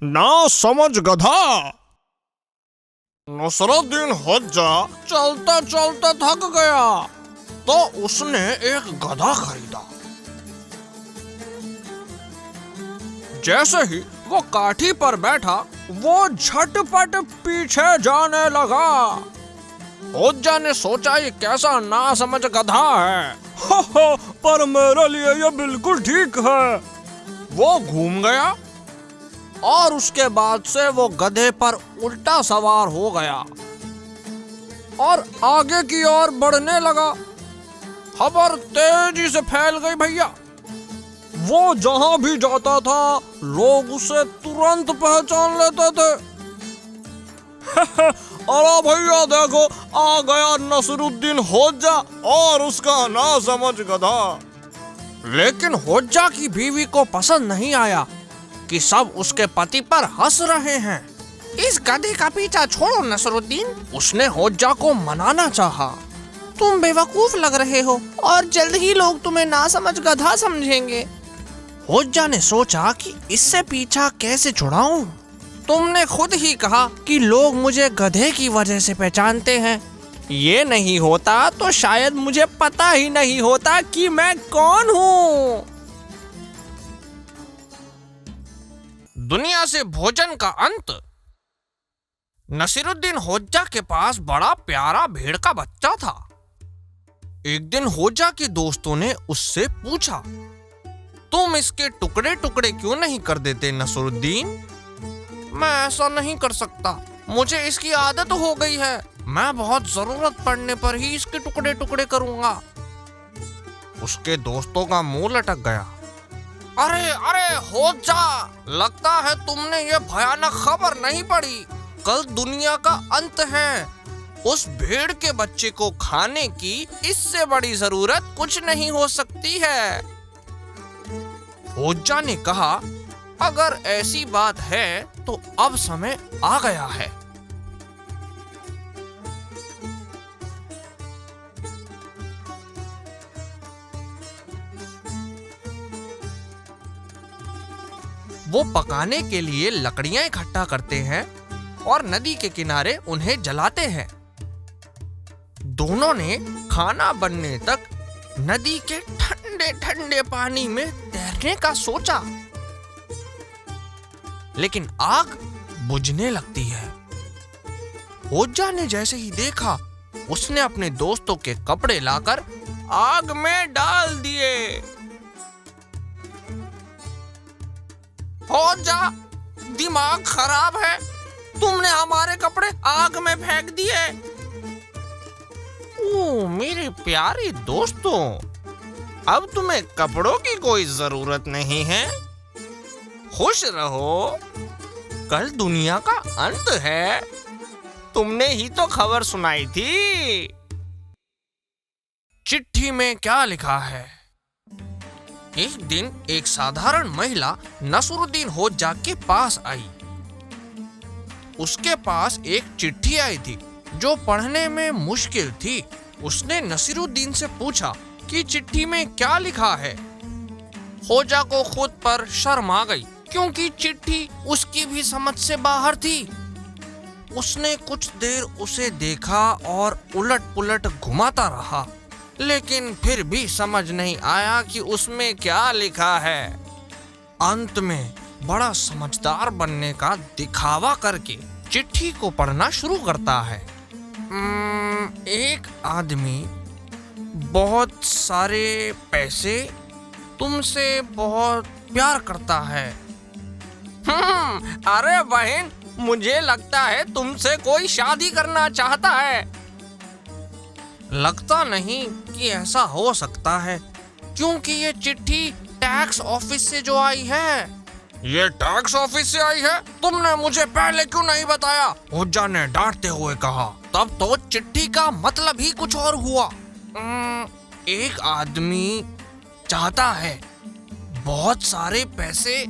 ना समझ गधा। नसरुद्दीन होज्जा चलते चलते थक गया तो उसने एक गधा खरीदा। जैसे ही वो काठी पर बैठा वो झटपट पीछे जाने लगा। होज्जा ने सोचा ये कैसा नासमझ गधा है। पर मेरे लिए ये बिल्कुल ठीक है। वो घूम गया और उसके बाद से वो गधे पर उल्टा सवार हो गया और आगे की ओर बढ़ने लगा। खबर तेजी से फैल गई भैया। वो जहां भी जाता था लोग उसे तुरंत पहचान लेते थे। अरे भैया देखो, आ गया नसरुद्दीन होज्जा और उसका नासमझ गधा। लेकिन होज्जा की बीवी को पसंद नहीं आया कि सब उसके पति पर हंस रहे हैं। इस गधे का पीछा छोड़ो नसरुद्दीन, उसने होज्जा को मनाना चाहा। तुम बेवकूफ लग रहे हो और जल्द ही लोग तुम्हें नासमझ गधा समझेंगे। होज्जा ने सोचा कि इससे पीछा कैसे छुड़ाऊं। तुमने खुद ही कहा कि लोग मुझे गधे की वजह से पहचानते हैं। ये नहीं होता तो शायद मुझे पता ही नहीं होता कि मैं कौन हूँ। दुनिया से भोजन का अंत। नसीरुद्दीन होज्जा के पास बड़ा प्यारा भेड़ का बच्चा था। एक दिन होज्जा के दोस्तों ने उससे पूछा, तुम इसके टुकड़े टुकड़े क्यों नहीं कर देते नसरुद्दीन? मैं ऐसा नहीं कर सकता, मुझे इसकी आदत हो गई है। मैं बहुत जरूरत पड़ने पर ही इसके टुकड़े टुकड़े करूंगा। उसके दोस्तों का मुंह लटक गया। अरे अरे होज्जा, लगता है तुमने ये भयानक खबर नहीं पढ़ी। कल दुनिया का अंत है। उस भेड़ के बच्चे को खाने की इससे बड़ी जरूरत कुछ नहीं हो सकती है। होज्जा ने कहा, अगर ऐसी बात है तो अब समय आ गया है। वो पकाने के लिए लकड़ियां इकट्ठा करते हैं और नदी के किनारे उन्हें जलाते हैं। दोनों ने खाना बनने तक नदी के ठंडे ठंडे पानी में तैरने का सोचा, लेकिन आग बुझने लगती है। होज्जा ने जैसे ही देखा, उसने अपने दोस्तों के कपड़े लाकर आग में डाल दिए। होज्जा, दिमाग खराब है, तुमने हमारे कपड़े आग में फेंक दिए। ओ मेरे प्यारे दोस्तों, अब तुम्हें कपड़ों की कोई जरूरत नहीं है। खुश रहो, कल दुनिया का अंत है। तुमने ही तो खबर सुनाई थी। चिट्ठी में क्या लिखा है? एक दिन एक साधारण महिला नसरुद्दीन होज्जा के पास आई। उसके पास एक चिट्ठी आई थी जो पढ़ने में मुश्किल थी। उसने नसीरुद्दीन से पूछा कि चिट्ठी में क्या लिखा है। होज्जा को खुद पर शर्म आ गई क्योंकि चिट्ठी उसकी भी समझ से बाहर थी। उसने कुछ देर उसे देखा और उलट पुलट घुमाता रहा, लेकिन फिर भी समझ नहीं आया कि उसमें क्या लिखा है। अंत में बड़ा समझदार बनने का दिखावा करके चिट्ठी को पढ़ना शुरू करता है। एक आदमी, बहुत सारे पैसे, तुमसे बहुत प्यार करता है। अरे बहन, मुझे लगता है तुमसे कोई शादी करना चाहता है। लगता नहीं कि ऐसा हो सकता है, क्योंकि ये चिट्ठी टैक्स ऑफिस से जो आई है। ये टैक्स ऑफिस से आई है? तुमने मुझे पहले क्यों नहीं बताया? होज्जा ने डांटते हुए कहा। तब तो चिट्ठी का मतलब ही कुछ और हुआ। एक आदमी चाहता है बहुत सारे पैसे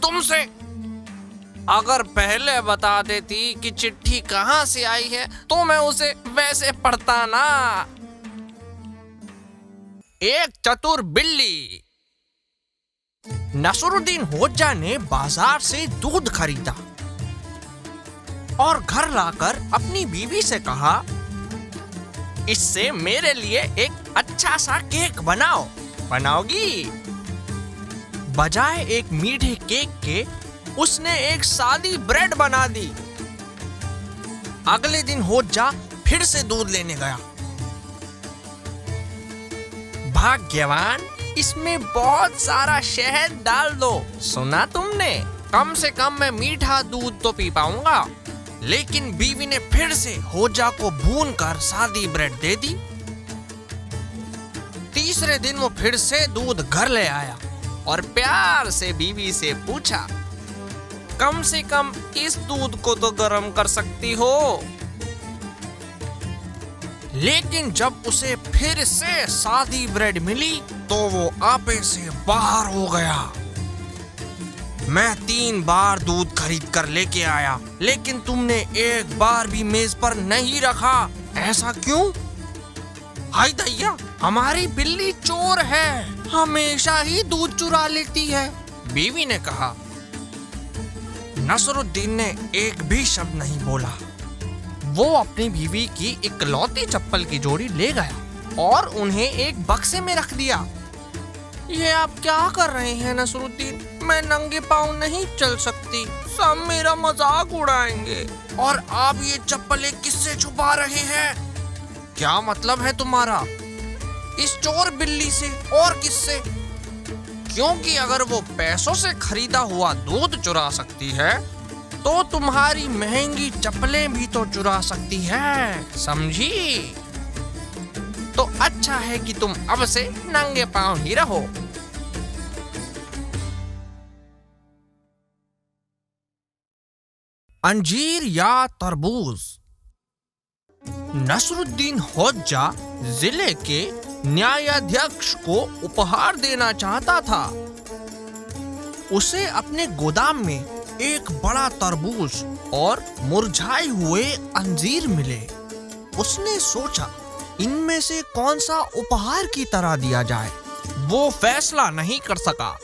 तुमसे। अगर पहले बता देती कि चिट्ठी कहाँ से आई है तो मैं उसे वैसे पढ़ता ना। एक चतुर बिल्ली। नसरुद्दीन होज्जा ने बाजार से दूध खरीदा और घर लाकर अपनी बीवी से कहा, इससे मेरे लिए एक अच्छा सा केक बनाओगी? बजाय एक मीठे केक के उसने एक सादी ब्रेड बना दी। अगले दिन होज्जा फिर से दूध लेने गया। भाग्यवान, इसमें बहुत सारा शहद डाल दो। सुना तुमने? कम से कम मैं मीठा दूध तो पी पाऊंगा। लेकिन बीवी ने फिर से होज्जा को भूनकर सादी ब्रेड दे दी। तीसरे दिन वो फिर से दूध घर ले आया और प्यार से बीवी से पूछा, कम से कम इस दूध को तो गर्म कर सकती हो। लेकिन जब उसे फिर से सादी ब्रेड मिली तो वो आपे से बाहर हो गया। मैं 3 बार दूध खरीद कर लेके आया, लेकिन तुमने एक बार भी मेज पर नहीं रखा। ऐसा क्यों? हाय दैया, हमारी बिल्ली चोर है, हमेशा ही दूध चुरा लेती है, बीवी ने कहा। नसरुद्दीन ने एक भी शब्द नहीं बोला। वो अपनी बीवी की इकलौती चप्पल की जोड़ी ले गया और उन्हें एक बक्से में रख दिया। ये आप क्या कर रहे हैं नसरुद्दीन? मैं नंगे पांव नहीं चल सकती, सब मेरा मजाक उड़ाएंगे। और आप ये चप्पलें किससे छुपा रहे हैं? क्या मतलब है तुम्हारा? इस चोर बिल्ली से और किससे? क्योंकि अगर वो पैसों से खरीदा हुआ दूध चुरा सकती है तो तुम्हारी महंगी चप्पलें भी तो चुरा सकती है, समझी? तो अच्छा है कि तुम अब से नंगे पांव ही रहो। अंजीर या तरबूज। नसरुद्दीन होज्जा जिले के न्यायाध्यक्ष को उपहार देना चाहता था। उसे अपने गोदाम में एक बड़ा तरबूज और मुरझाए हुए अंजीर मिले। उसने सोचा, इनमें से कौन सा उपहार की तरह दिया जाए। वो फैसला नहीं कर सका।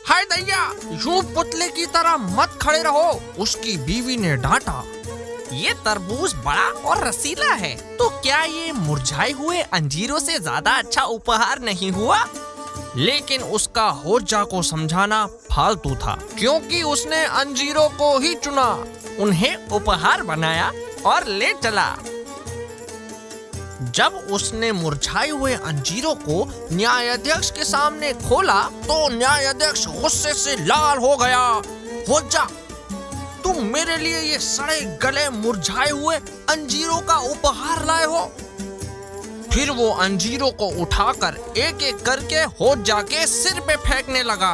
हाय दैया, यूं पुतले की तरह मत खड़े रहो, उसकी बीवी ने डांटा। ये तरबूज बड़ा और रसीला है, तो क्या ये मुरझाए हुए अंजीरों से ज्यादा अच्छा उपहार नहीं हुआ? लेकिन उसका होज्जा को समझाना फालतू था, क्योंकि उसने अंजीरों को ही चुना, उन्हें उपहार बनाया और ले चला। जब उसने मुरझाए हुए अंजीरों को न्यायाधीश के सामने खोला तो न्यायाधीश गुस्से से लाल हो गया। होज्जा, तुम मेरे लिए ये सड़े गले मुरझाए हुए अंजीरों का उपहार लाए हो? फिर वो अंजीरों को उठाकर एक एक करके होज्जा के सिर पे फेंकने लगा।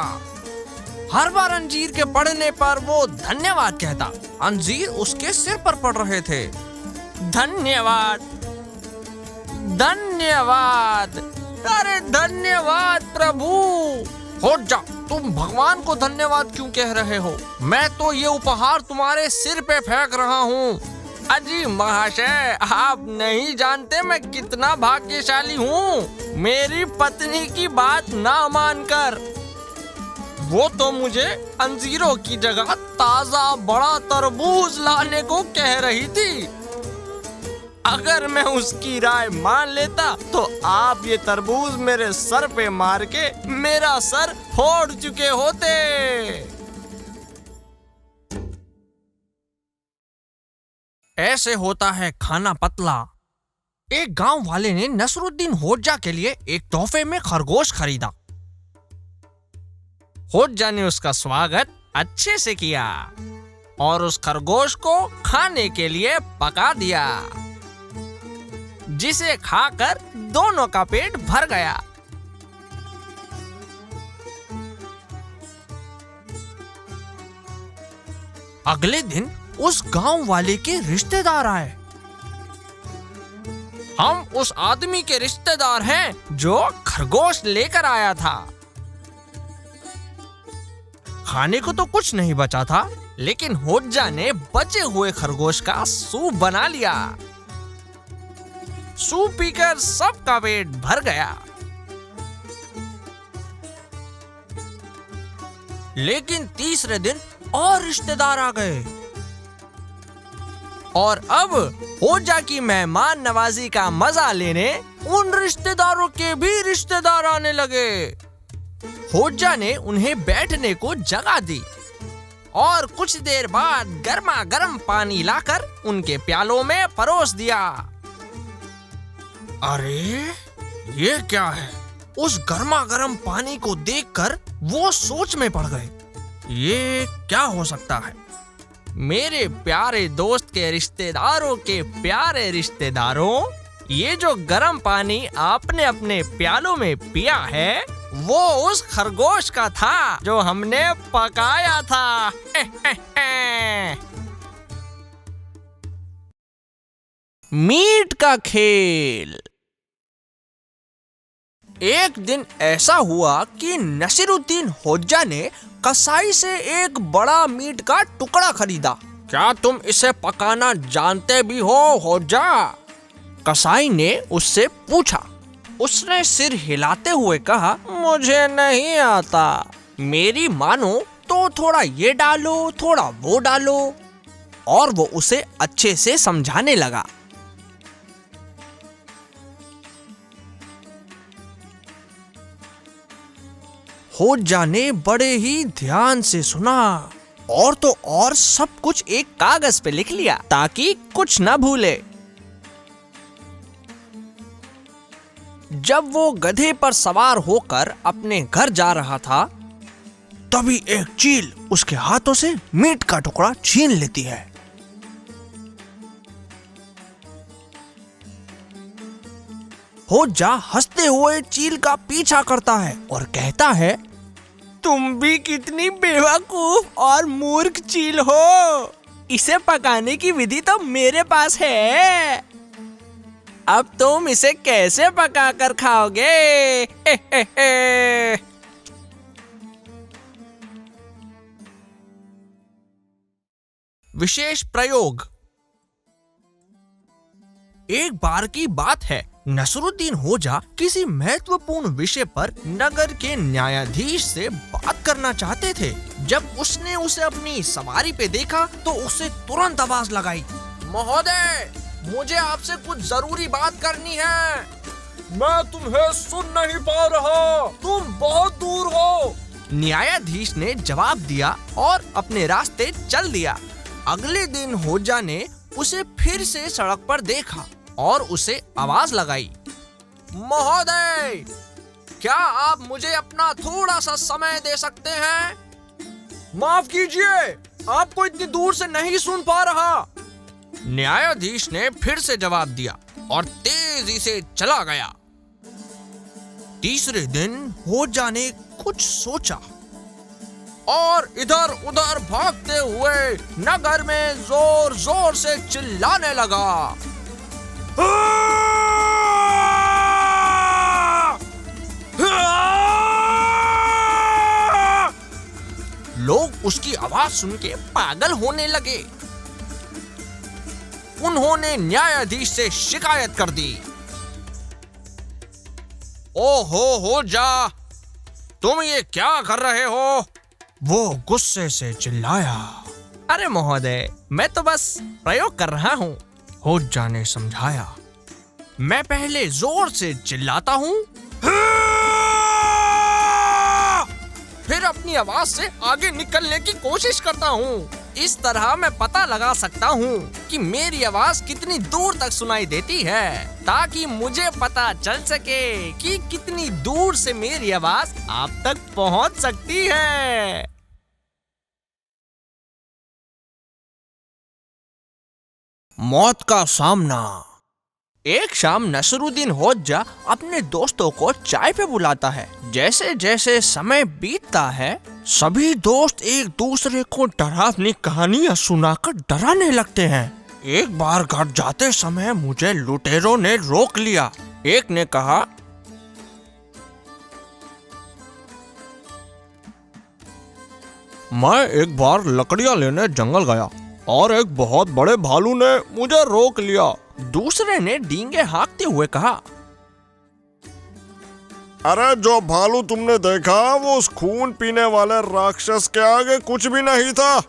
हर बार अंजीर के पड़ने पर वो धन्यवाद कहता। अंजीर उसके सिर पर पड़ रहे थे। धन्यवाद, धन्यवाद, अरे धन्यवाद प्रभु। होज्जा, तुम भगवान को धन्यवाद क्यों कह रहे हो? मैं तो ये उपहार तुम्हारे सिर पे फेंक रहा हूँ। अजी महाशय, आप नहीं जानते मैं कितना भाग्यशाली हूँ मेरी पत्नी की बात ना मानकर। वो तो मुझे अंजीरों की जगह ताजा बड़ा तरबूज लाने को कह रही थी। अगर मैं उसकी राय मान लेता तो आप ये तरबूज मेरे सर पे मार के मेरा सर फोड़ चुके होते। ऐसे होता है खाना पतला। एक गांव वाले ने नसरुद्दीन होज्जा के लिए एक तोहफे में खरगोश खरीदा। होज्जा ने उसका स्वागत अच्छे से किया और उस खरगोश को खाने के लिए पका दिया, जिसे खाकर दोनों का पेट भर गया। अगले दिन उस गांव वाले के रिश्तेदार आए। हम उस आदमी के रिश्तेदार हैं जो खरगोश लेकर आया था। खाने को तो कुछ नहीं बचा था, लेकिन होज्जा ने बचे हुए खरगोश का सूप बना लिया। सूप पीकर सबका पेट भर गया। लेकिन तीसरे दिन और रिश्तेदार आ गए और अब होजा की मेहमान नवाजी का मजा लेने उन रिश्तेदारों के भी रिश्तेदार आने लगे। होजा ने उन्हें बैठने को जगह दी और कुछ देर बाद गर्मा गर्म पानी लाकर उनके प्यालों में परोस दिया। अरे ये क्या है? उस गर्मा गर्म पानी को देखकर वो सोच में पड़ गए। ये क्या हो सकता है? मेरे प्यारे दोस्त के रिश्तेदारों के प्यारे रिश्तेदारों, ये जो गर्म पानी आपने अपने प्यालों में पिया है वो उस खरगोश का था जो हमने पकाया था। मीट का खेल। एक दिन ऐसा हुआ कि नसीरुद्दीन होजा ने कसाई से एक बड़ा मीट का टुकड़ा खरीदा। क्या तुम इसे पकाना जानते भी हो होजा? कसाई ने उससे पूछा। उसने सिर हिलाते हुए कहा, मुझे नहीं आता। मेरी मानो तो थोड़ा ये डालो, थोड़ा वो डालो। और वो उसे अच्छे से समझाने लगा। होजा ने बड़े ही ध्यान से सुना और तो और सब कुछ एक कागज पे लिख लिया ताकि कुछ न भूले। जब वो गधे पर सवार होकर अपने घर जा रहा था तभी एक चील उसके हाथों से मीट का टुकड़ा छीन लेती है। होजा हंसते हुए चील का पीछा करता है और कहता है, तुम भी कितनी बेवकूफ और मूर्ख चील हो। इसे पकाने की विधि तो मेरे पास है। अब तुम इसे कैसे पकाकर खाओगे? विशेष प्रयोग। एक बार की बात है, नसरुद्दीन होजा किसी महत्वपूर्ण विषय पर नगर के न्यायाधीश से बात करना चाहते थे। जब उसने उसे अपनी सवारी पे देखा तो उसे तुरंत आवाज लगाई, महोदय, मुझे आपसे कुछ जरूरी बात करनी है। मैं तुम्हें सुन नहीं पा रहा, तुम बहुत दूर हो। न्यायाधीश ने जवाब दिया और अपने रास्ते चल दिया। अगले दिन होजा ने उसे फिर से सड़क पर देखा और उसे आवाज लगाई, महोदय, क्या आप मुझे अपना थोड़ा सा समय दे सकते हैं? माफ कीजिए, आपको इतनी दूर से नहीं सुन पा रहा। न्यायाधीश ने फिर से जवाब दिया और तेजी से चला गया। तीसरे दिन होजा ने कुछ सोचा और इधर उधर भागते हुए नगर में जोर जोर से चिल्लाने लगा। लोग उसकी आवाज सुन के पागल होने लगे। उन्होंने न्यायाधीश से शिकायत कर दी। ओहो होजा, तुम ये क्या कर रहे हो? वो गुस्से से चिल्लाया। अरे महोदय, मैं तो बस प्रयोग कर रहा हूँ, होजा ने समझाया। मैं पहले जोर से चिल्लाता हूँ, फिर अपनी आवाज से आगे निकलने की कोशिश करता हूँ। इस तरह मैं पता लगा सकता हूँ कि मेरी आवाज कितनी दूर तक सुनाई देती है, ताकि मुझे पता चल सके कि कितनी दूर से मेरी आवाज आप तक पहुँच सकती है। मौत का सामना। एक शाम नसरुद्दीन होजा अपने दोस्तों को चाय पे बुलाता है। जैसे जैसे समय बीतता है सभी दोस्त एक दूसरे को डरावनी कहानियां सुनाकर डराने लगते हैं। एक बार घर जाते समय मुझे लुटेरों ने रोक लिया। एक ने कहा, मैं एक बार लकड़ियां लेने जंगल गया और एक बहुत बड़े भालू ने मुझे रोक लिया। दूसरे ने डींगे हाँकते हुए कहा, अरे जो भालू तुमने देखा वो उस खून पीने वाले राक्षस के आगे कुछ भी नहीं था,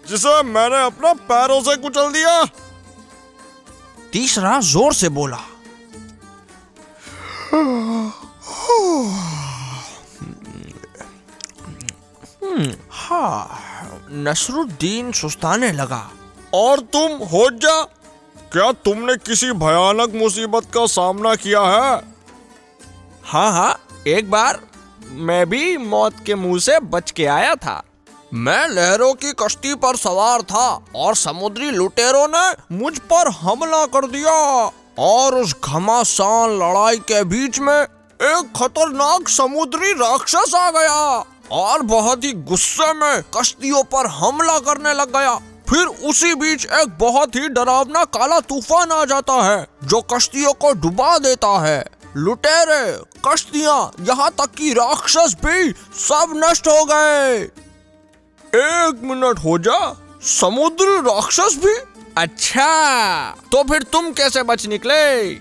जिसे मैंने अपने पैरों से कुचल दिया। तीसरा जोर से बोला। हाँ, नसरुद्दीन सुस्ताने लगा। और तुम होज्जा, क्या तुमने किसी भयानक मुसीबत का सामना किया है? हाँ, एक बार मैं भी मौत के मुंह से बच के आया था। मैं लहरों की कश्ती पर सवार था और समुद्री लुटेरों ने मुझ पर हमला कर दिया, और उस घमासान लड़ाई के बीच में एक खतरनाक समुद्री राक्षस आ गया और बहुत ही गुस्से में कश्तियों पर हमला करने लग गया। फिर उसी बीच एक बहुत ही डरावना काला तूफान आ जाता है जो कश्तियों को डुबा देता है। लुटेरे, कश्तियां, यहाँ तक कि राक्षस भी सब नष्ट हो गए। एक मिनट हो जा, समुद्री राक्षस भी? अच्छा, तो फिर तुम कैसे बच निकले?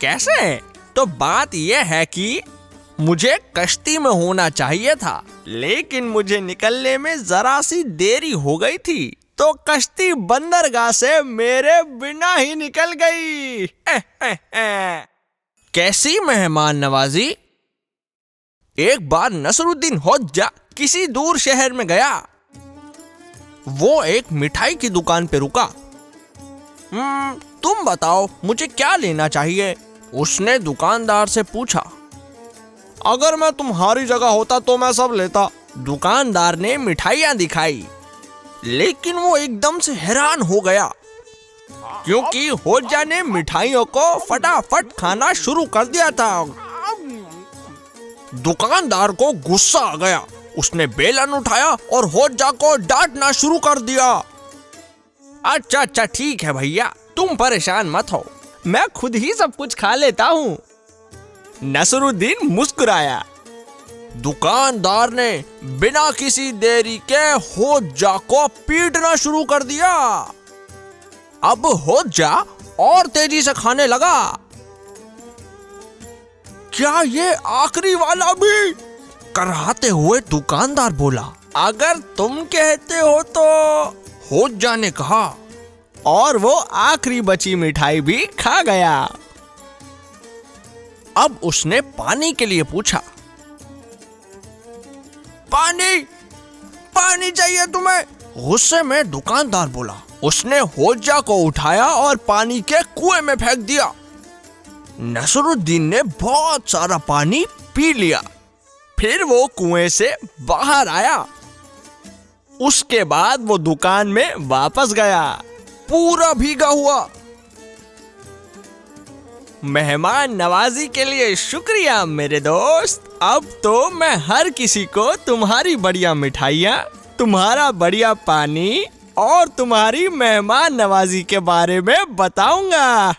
कैसे? तो बात यह है कि मुझे कश्ती में होना चाहिए था, लेकिन मुझे निकलने में जरा सी देरी हो गई थी, तो कश्ती बंदरगाह से मेरे बिना ही निकल गई। कैसी मेहमान नवाजी? एक बार नसरुद्दीन होज्जा किसी दूर शहर में गया। वो एक मिठाई की दुकान पे रुका। तुम बताओ मुझे क्या लेना चाहिए? उसने दुकानदार से पूछा। अगर मैं तुम्हारी जगह होता तो मैं सब लेता। दुकानदार ने मिठाइयां दिखाई, लेकिन वो एकदम से हैरान हो गया क्योंकि होज्जा ने मिठाइयों को फटाफट खाना शुरू कर दिया था। दुकानदार को गुस्सा आ गया। उसने बेलन उठाया और होज्जा को डांटना शुरू कर दिया। अच्छा, ठीक है भैया, तुम परेशान मत हो, मैं खुद ही सब कुछ खा लेता हूँ। नसरुद्दीन मुस्कुराया। दुकानदार ने बिना किसी देरी के होज्जा को पीटना शुरू कर दिया। अब होज्जा और तेजी से खाने लगा। क्या ये आखिरी वाला भी? कराहते हुए दुकानदार बोला। अगर तुम कहते हो तो, होज्जा ने कहा, और वो आखिरी बची मिठाई भी खा गया। अब उसने पानी के लिए पूछा। पानी चाहिए तुम्हें? गुस्से में दुकानदार बोला। उसने होज्जा को उठाया और पानी के कुएं में फेंक दिया। नसरुद्दीन ने बहुत सारा पानी पी लिया। फिर वो कुएं से बाहर आया। उसके बाद वो दुकान में वापस गया, पूरा भीगा हुआ। मेहमान नवाजी के लिए शुक्रिया मेरे दोस्त। अब तो मैं हर किसी को तुम्हारी बढ़िया मिठाइयाँ, तुम्हारा बढ़िया पानी और तुम्हारी मेहमान नवाजी के बारे में बताऊंगा।